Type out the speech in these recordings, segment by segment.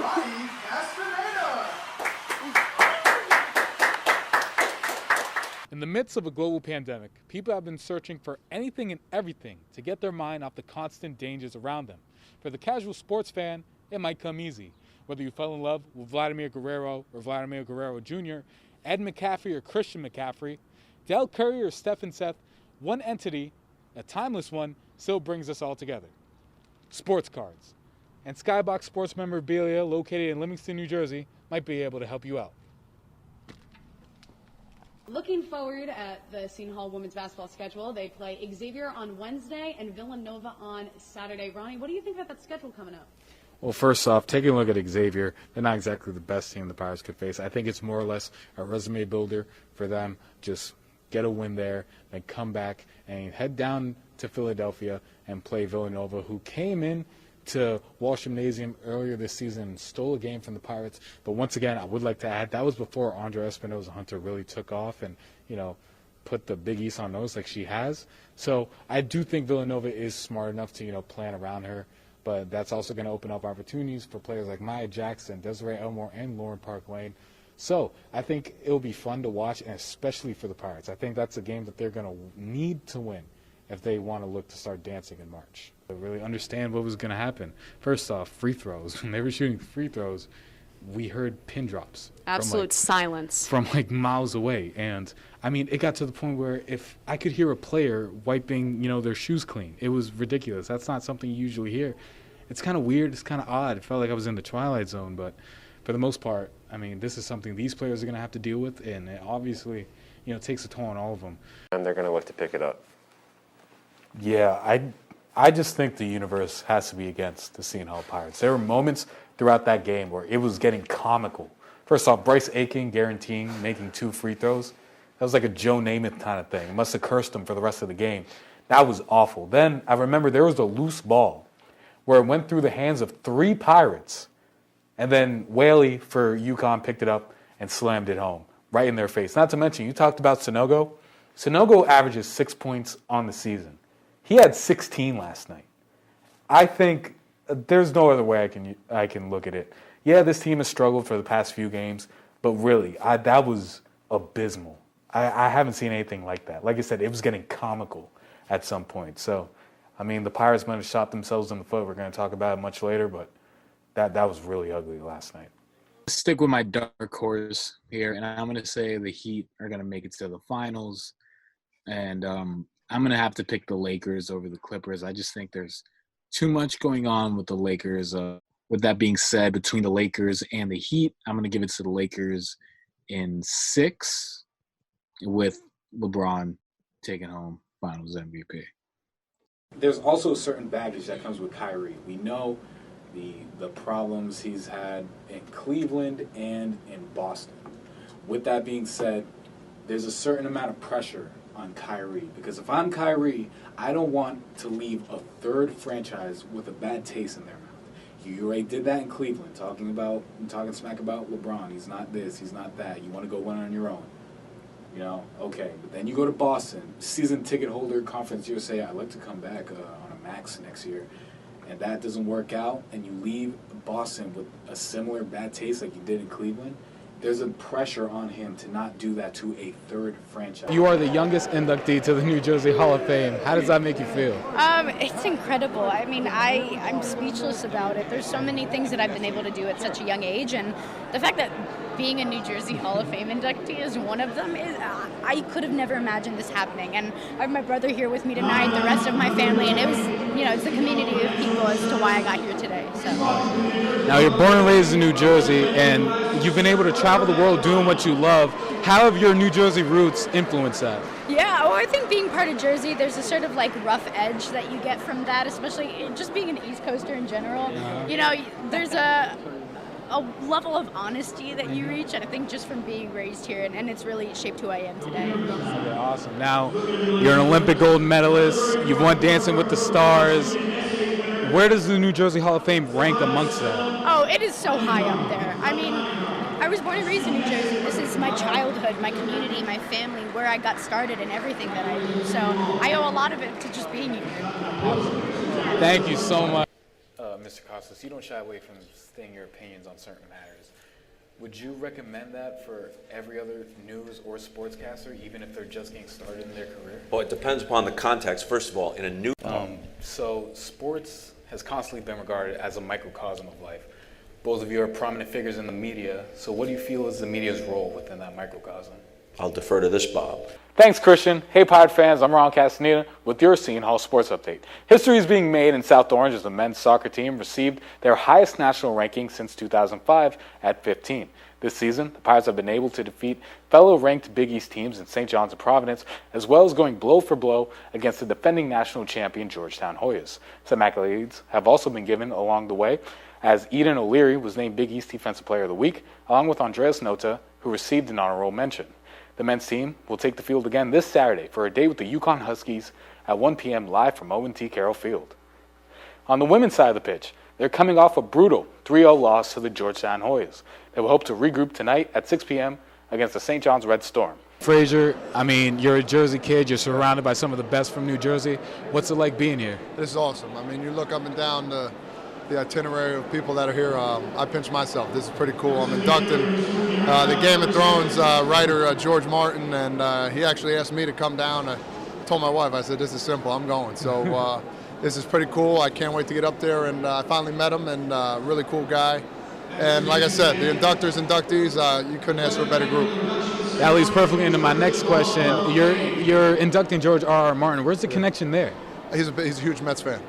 Ronald Castaneda. In the midst of a global pandemic, people have been searching for anything and everything to get their mind off the constant dangers around them. For the casual sports fan, it might come easy. Whether you fell in love with Vladimir Guerrero or Vladimir Guerrero Jr., Ed McCaffrey or Christian McCaffrey, Dell Curry or Stephen Seth, one entity, a timeless one, still brings us all together. Sports cards. And Skybox Sports memorabilia located in Livingston, New Jersey might be able to help you out. Looking forward at the Seton Hall women's basketball schedule. They play Xavier on Wednesday and Villanova on Saturday. Ronnie, what do you think about that schedule coming up? Well, first off, taking a look at Xavier, they're not exactly the best team the Pirates could face. I think it's more or less a resume builder for them. Just get a win there, then come back and head down to Philadelphia and play Villanova, who came in to Walsh Gymnasium earlier this season and stole a game from the Pirates. But once again, I would like to add, that was before Andrea Espinoza-Hunter really took off and, put the Big East on notice like she has. So I do think Villanova is smart enough to, plan around her. But that's also going to open up opportunities for players like Maya Jackson, Desiree Elmore, and Lauren Park Lane. So I think it'll be fun to watch, and especially for the Pirates. I think that's a game that they're going to need to win if they want to look to start dancing in March. To really understand what was going to happen. First off, free throws. When they were shooting free throws, we heard pin drops. Absolute silence. From miles away. And, it got to the point where if I could hear a player wiping, their shoes clean, it was ridiculous. That's not something you usually hear. It's kind of weird. It's kind of odd. It felt like I was in the Twilight Zone. But for the most part, this is something these players are going to have to deal with. And it obviously, takes a toll on all of them. And they're going to look to pick it up. Yeah, I just think the universe has to be against the Seton Hall Pirates. There were moments throughout that game where it was getting comical. First off, Bryce Aiken guaranteeing making 2 free throws. That was like a Joe Namath kind of thing. It must have cursed him for the rest of the game. That was awful. Then I remember there was a loose ball where it went through the hands of 3 Pirates, and then Whaley for UConn picked it up and slammed it home right in their face. Not to mention, you talked about Sanogo. Sanogo averages 6 points on the season. He had 16 last night. I think there's no other way I can look at it. Yeah, this team has struggled for the past few games, but really, that was abysmal. I haven't seen anything like that. Like I said, it was getting comical at some point. So, the Pirates might have shot themselves in the foot. We're going to talk about it much later, but that was really ugly last night. Stick with my dark horse here, and I'm going to say the Heat are going to make it to the finals. And I'm going to have to pick the Lakers over the Clippers. I just think there's too much going on with the Lakers. With that being said, between the Lakers and the Heat, I'm going to give it to the Lakers in 6, with LeBron taking home Finals MVP. There's also a certain baggage that comes with Kyrie. We know the problems he's had in Cleveland and in Boston. With that being said, there's a certain amount of pressure on Kyrie, because if I'm Kyrie, I don't want to leave a third franchise with a bad taste in their mouth. You already did that in Cleveland, talking smack about LeBron. He's not this, he's not that. You want to go win on your own. Okay. But then you go to Boston, season ticket holder, Conference USA. I'd like to come back on a max next year. And that doesn't work out, and you leave Boston with a similar bad taste like you did in Cleveland. There's a pressure on him to not do that to a third franchise. You are the youngest inductee to the New Jersey Hall of Fame. How does that make you feel? It's incredible. I'm speechless about it. There's so many things that I've been able to do at such a young age, and the fact that being a New Jersey Hall of Fame inductee is one of them. I could have never imagined this happening, and I have my brother here with me tonight, the rest of my family, and it was, it's the community of people as to why I got here today. So. Now, you're born and raised in New Jersey, and you've been able to travel the world doing what you love. How have your New Jersey roots influenced that? Yeah, well, I think being part of Jersey, there's a sort of rough edge that you get from that, especially just being an East Coaster in general. There's a level of honesty that you reach, and I think just from being raised here, and it's really shaped who I am today. Okay, awesome. Now, you're an Olympic gold medalist. You've won Dancing with the Stars. Where does the New Jersey Hall of Fame rank amongst that? Oh, it is so high up there. I was born and raised in New Jersey. This is my childhood, my community, my family, where I got started and everything that I do. So I owe a lot of it to just being here. Thank you so much. Mr. Costas, you don't shy away from stating your opinions on certain matters. Would you recommend that for every other news or sportscaster, even if they're just getting started in their career? Well, it depends upon the context. First of all, in a new... So sports has constantly been regarded as a microcosm of life. Both of you are prominent figures in the media, so what do you feel is the media's role within that microcosm? I'll defer to this, Bob. Thanks, Christian. Hey, Pirate fans, I'm Ronald Castaneda with your Seton Hall Sports Update. History is being made in South Orange as the men's soccer team received their highest national ranking since 2005 at 15. This season, the Pirates have been able to defeat fellow ranked Big East teams in St. John's and Providence, as well as going blow for blow against the defending national champion Georgetown Hoyas. Some accolades have also been given along the way, as Eden O'Leary was named Big East Defensive Player of the Week, along with Andreas Nota, who received an honorable mention. The men's team will take the field again this Saturday for a date with the Yukon Huskies at 1 p.m. live from O&T Carroll Field. On the women's side of the pitch, they're coming off a brutal 3-0 loss to the Georgetown Hoyas. They will hope to regroup tonight at 6 p.m. against the St. John's Red Storm. Frazier, I mean, you're a Jersey kid. You're surrounded by some of the best from New Jersey. What's it like being here? This is awesome. I mean, you look up and down the itinerary of people that are here. I pinch myself. This is pretty cool. I'm inducting the Game of Thrones writer George Martin, and he actually asked me to come down. I told my wife, I said, this is simple. I'm going. So this is pretty cool. I can't wait to get up there, and I finally met him, and really cool guy. And like I said, the inductees, you couldn't ask for a better group. That leads perfectly into my next question. You're inducting George R.R. Martin. Where's the connection there? He's a huge Mets fan.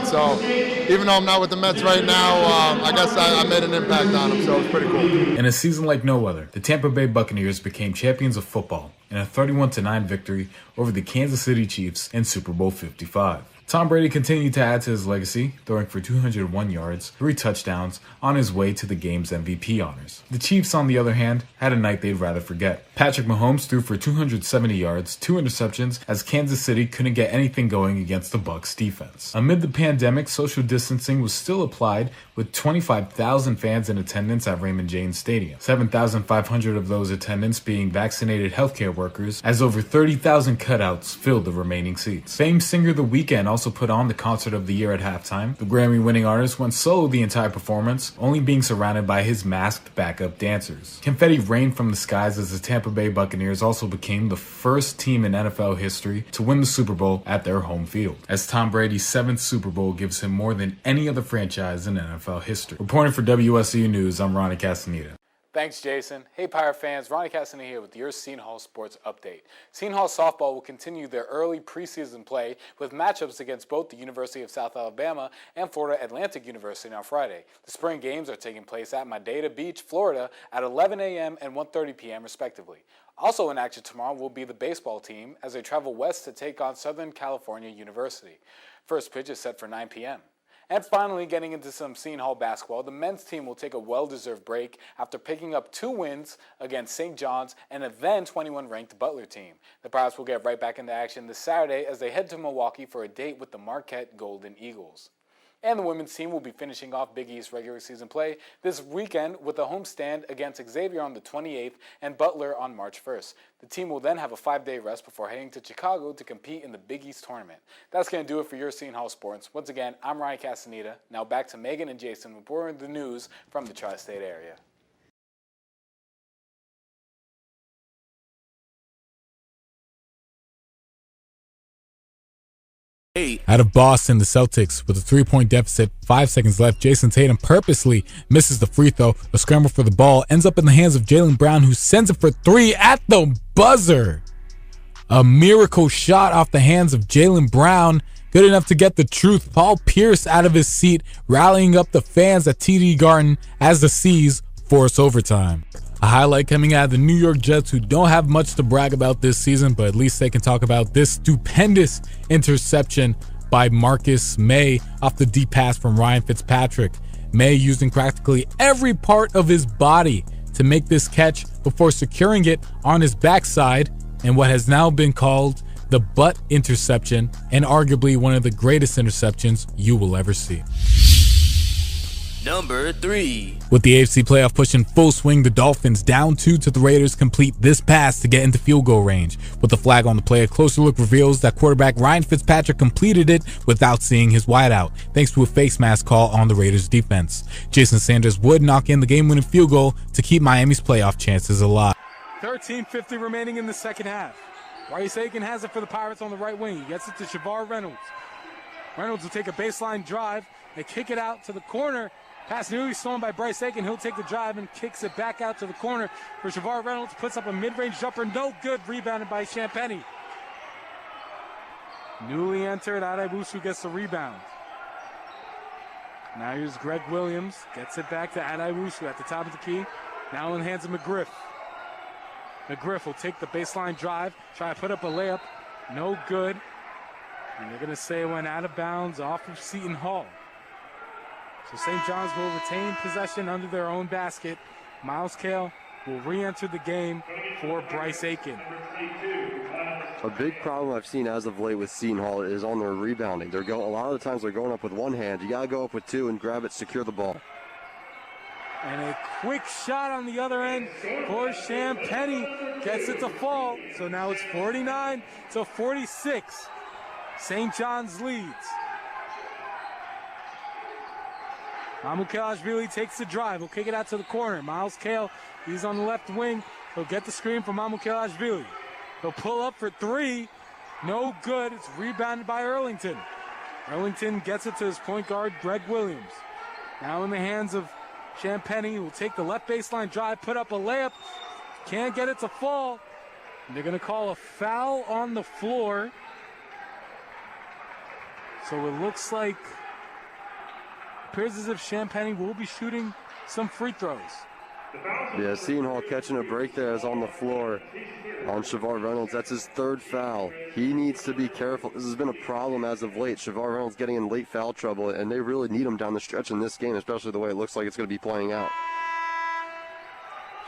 So even though I'm not with the Mets right now, I guess I made an impact on him, so it's pretty cool. In a season like no other, the Tampa Bay Buccaneers became champions of football in a 31-9 victory over the Kansas City Chiefs in Super Bowl 55. Tom Brady continued to add to his legacy, throwing for 201 yards, 3 touchdowns, on his way to the game's MVP honors. The Chiefs, on the other hand, had a night they'd rather forget. Patrick Mahomes threw for 270 yards, 2 interceptions, as Kansas City couldn't get anything going against the Bucs defense. Amid the pandemic, social distancing was still applied, with 25,000 fans in attendance at Raymond James Stadium. 7,500 of those attendants being vaccinated healthcare workers, as over 30,000 cutouts filled the remaining seats. Famed singer The Weeknd also put on the concert of the year at halftime. The Grammy-winning artist went solo the entire performance, only being surrounded by his masked backup dancers. Confetti rained from the skies as the Tampa Bay Buccaneers also became the first team in NFL history to win the Super Bowl at their home field, as Tom Brady's 7th Super Bowl gives him more than any other franchise in NFL history. Reporting for WSU News, I'm Ronald Castaneda. Thanks, Jason. Hey, Pirate fans, Ronnie Castaneda here with your Seton Hall Sports Update. Seton Hall softball will continue their early preseason play with matchups against both the University of South Alabama and Florida Atlantic University on Friday. The spring games are taking place at Madeira Beach, Florida at 11 a.m. and 1:30 p.m. respectively. Also in action tomorrow will be the baseball team as they travel west to take on Southern California University. First pitch is set for 9 p.m. And finally, getting into some Seton Hall basketball, the men's team will take a well-deserved break after picking up 2 wins against St. John's and a then 21-ranked Butler team. The Pirates will get right back into action this Saturday as they head to Milwaukee for a date with the Marquette Golden Eagles. And the women's team will be finishing off Big East regular season play this weekend with a homestand against Xavier on the 28th and Butler on March 1st. The team will then have a 5-day rest before heading to Chicago to compete in the Big East tournament. That's going to do it for your Seton Hall Sports. Once again, I'm Ryan Castaneda. Now back to Megan and Jason reporting the news from the tri-state area. Out of Boston, the Celtics with a 3-point deficit, 5 seconds left. Jason Tatum purposely misses the free throw. A scramble for the ball ends up in the hands of Jaylen Brown, who sends it for 3 at the buzzer. A miracle shot off the hands of Jaylen Brown, good enough to get the truth. Paul Pierce out of his seat, rallying up the fans at TD Garden as the C's force overtime. A highlight coming out of the New York Jets, who don't have much to brag about this season, but at least they can talk about this stupendous interception by Marcus May off the deep pass from Ryan Fitzpatrick. May using practically every part of his body to make this catch before securing it on his backside in what has now been called the butt interception, and arguably one of the greatest interceptions you will ever see. Out of Boston, the Celtics with a 3-point deficit, 5 seconds left. Jason Tatum purposely misses the free throw. A scramble for the ball ends up in the hands of Jaylen Brown, who sends it for 3 at the buzzer. A miracle shot off the hands of Jaylen Brown, good enough to get the truth. Paul Pierce out of his seat, rallying up the fans at TD Garden as the C's force overtime. A highlight coming out of the New York Jets, who don't have much to brag about this season, but at least they can talk about this stupendous interception by Marcus May off the deep pass from Ryan Fitzpatrick. May using practically every part of his body to make this catch before securing it on his backside in what has now been called the butt interception, and arguably one of the greatest interceptions you will ever see. Number 3. With the AFC playoff push in full swing, the Dolphins down 2 to the Raiders complete this pass to get into field goal range. With the flag on the play, a closer look reveals that quarterback Ryan Fitzpatrick completed it without seeing his wideout, thanks to a face mask call on the Raiders defense. Jason Sanders would knock in the game-winning field goal to keep Miami's playoff chances alive. 13:50 remaining in the second half. Bryce Aiken has it for the Pirates on the right wing. He gets it to Shavar Reynolds. Reynolds will take a baseline drive. They kick it out to the corner. Pass nearly stolen by Bryce Aiken. He'll take the drive and kicks it back out to the corner for Shavar Reynolds. Puts up a mid-range jumper. No good. Rebounded by Champagnie. Newly entered Adaibusu gets the rebound. Now here's Greg Williams. Gets it back to Adaibusu at the top of the key. Now in the hands of McGriff. McGriff will take the baseline drive. Try to put up a layup. No good. And they're going to say it went out of bounds off of Seton Hall. So St. John's will retain possession under their own basket. Miles Cale will re-enter the game for Bryce Aiken. A big problem I've seen as of late with Seton Hall is on their rebounding. A lot of the times they're going up with one hand. You got to go up with two and grab it, secure the ball. And a quick shot on the other end for Champagnie. Gets it to fall. So now it's 49-46. St. John's leads. Mamukelashvili takes the drive. He'll kick it out to the corner. Miles Cale, he's on the left wing. He'll get the screen from Mamukelashvili. He'll pull up for three. No good. It's rebounded by Earlington. Earlington gets it to his point guard, Greg Williams. Now in the hands of Champagnie, who will take the left baseline drive, put up a layup. Can't get it to fall. And they're going to call a foul on the floor. So it looks like, appears as if Champagnie will be shooting some free throws. Yeah, Seton Hall catching a break there is on the floor on Shavar Reynolds. That's his third foul. He needs to be careful. This has been a problem as of late. Shavar Reynolds getting in late foul trouble, and they really need him down the stretch in this game, especially the way it looks like it's going to be playing out.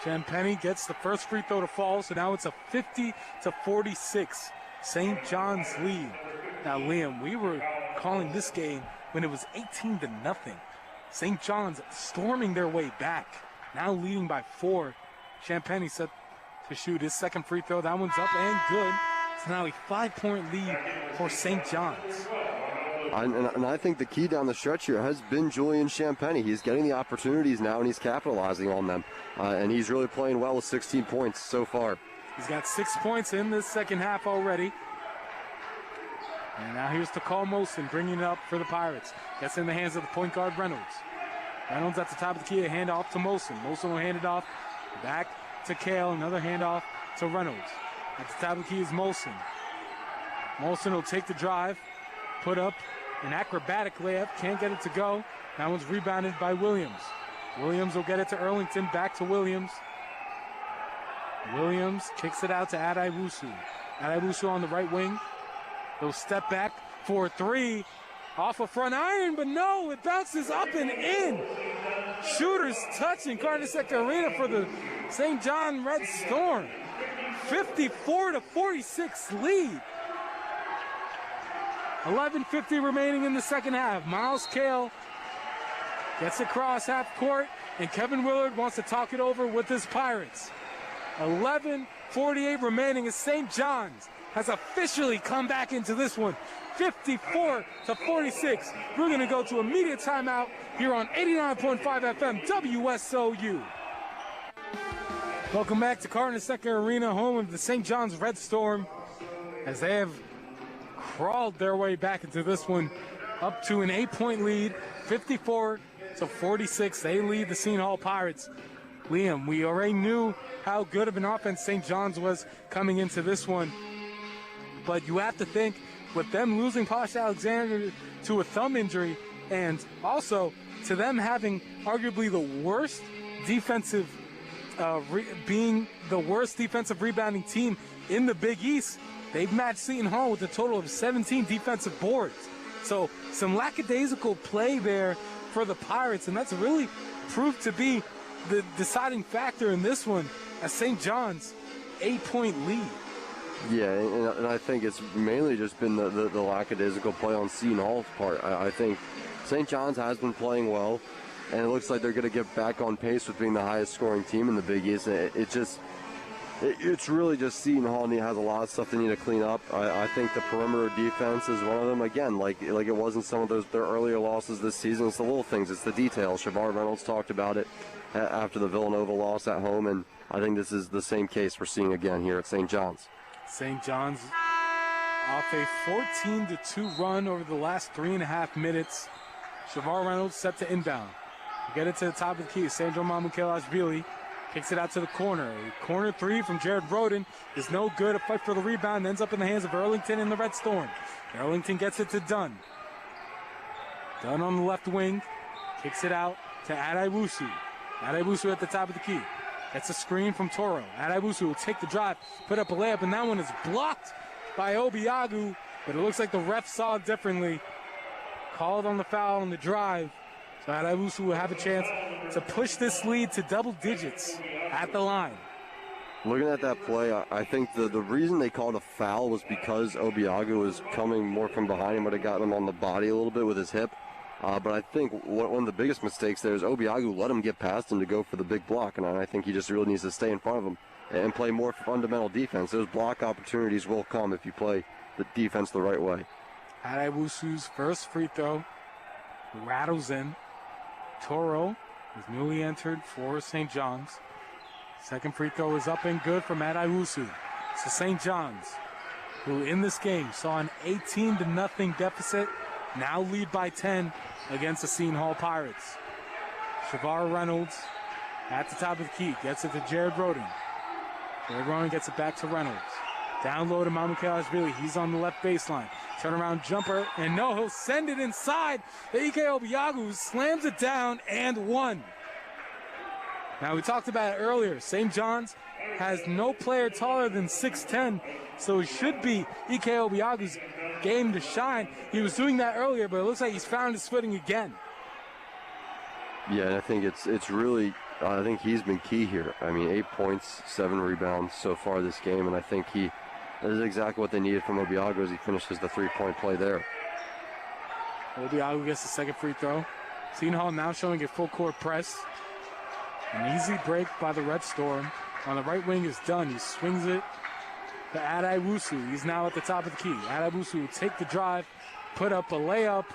Champagnie gets the first free throw to fall, so now it's a 50-46 St. John's lead. Now, Liam, we were calling this game when it was 18-0. St. John's storming their way back, now leading by 4. Champagnie set to shoot his second free throw. That one's up and good. It's now a 5-point lead for St. John's. And I think the key down the stretch here has been Julian Champagnie. He's getting the opportunities now, and he's capitalizing on them. And he's really playing well with 16 points so far. He's got 6 points in this second half already. And now here's Takal Molson bringing it up for the Pirates. Gets in the hands of the point guard, Reynolds. Reynolds at the top of the key, a handoff to Molson. Molson will hand it off back to Cale. Another handoff to Reynolds. At the top of the key is Molson. Molson will take the drive, put up an acrobatic layup. Can't get it to go. That one's rebounded by Williams. Williams will get it to Earlington. Back to Williams. Williams kicks it out to Adaibusu. Adaibusu on the right wing. They'll step back for three. Off a front iron, but no, it bounces up and in. Shooters touching Carnesecca Arena for the St. John Red Storm. 54-46 lead. 11:50 remaining in the second half. Miles Cale gets across half court, and Kevin Willard wants to talk it over with his Pirates. 11:48 remaining as St. John's has officially come back into this one. 54-46. We're going to go to immediate timeout here on 89.5 FM WSOU. Welcome back to Carnesecca Arena, home of the St. John's Red Storm, as they have crawled their way back into this one, up to an 8-point lead, 54-46. They lead the Seton Hall Pirates. Liam, we already knew how good of an offense St. John's was coming into this one, but you have to think, with them losing Posh Alexander to a thumb injury, and also to them having arguably the worst defensive, being the worst defensive rebounding team in the Big East, they've matched Seton Hall with a total of 17 defensive boards. So some lackadaisical play there for the Pirates, and that's really proved to be the deciding factor in this one, as St. John's 8-point lead. Yeah, and I think it's mainly just been the lackadaisical play on Seton Hall's part. I think St. John's has been playing well. and it looks like they're going to get back on pace with being the highest scoring team in the Big East. It's really just Seton Hall has a lot of stuff they need to clean up. I think the perimeter defense is one of them. Again, like it wasn't some of their earlier losses this season. It's the little things. It's the details. Shavar Reynolds talked about it after the Villanova loss at home, and I think this is the same case we're seeing again here at St. John's. St. John's off a 14-2 run over the last 3.5 minutes. Shavar Reynolds set to inbound. Get it to the top of the key. Sandro Mamukelashvili kicks it out to the corner. A corner three from Jared Roden is no good. A fight for the rebound ends up in the hands of Earlington and the Red Storm. Earlington gets it to Dunn. Dunn on the left wing. Kicks it out to Adaiwusu. Adaiwusu at the top of the key. Gets a screen from Toro. Adaiwusu will take the drive, put up a layup, and that one is blocked by Obiagu. But it looks like the ref saw it differently. Called on the foul on the drive. So Adaiwusu will have a chance to push this lead to double digits at the line. Looking at that play, I think the reason they called a foul was because Obiagu was coming more from behind. He might have gotten him on the body a little bit with his hip. But I think one of the biggest mistakes there is Obiagu let him get past him to go for the big block. And I think he just really needs to stay in front of him and play more fundamental defense. Those block opportunities will come if you play the defense the right way. Adaiwusu's first free throw rattles in. Toro is newly entered for St. John's. Second free throw is up and good from Adaiwusu. So St. John's, who in this game saw an 18-0 deficit, now lead by 10 against the Seton Hall Pirates. Shavar Reynolds at the top of the key, gets it to Jared Roden. Jared Roden gets it back to Reynolds. Down low to Mamukelashvili. He's on the left baseline. Turnaround jumper, and no, he'll send it inside. The Ike Obiagu slams it down and one. Now, we talked about it earlier. St. John's has no player taller than 6'10", so it should be Ike Obiagu's game to shine. He was doing that earlier, but it looks like he's found his footing again. Yeah, and I think it's really, I think he's been key here. I mean, 8 points, 7 rebounds so far this game, and I think that is exactly what they needed from Obiagu as he finishes the three-point play there. Obiagu gets the second free throw. Seton Hall now showing a full-court press. An easy break by the Red Storm. On the right wing is Dunn. He swings it to Adaiwusu. He's now at the top of the key. Adaiwusu will take the drive, put up a layup,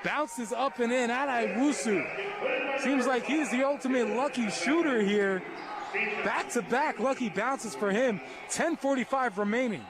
bounces up and in. Adaiwusu seems like he's the ultimate lucky shooter here. Back-to-back lucky bounces for him. 10:45 remaining.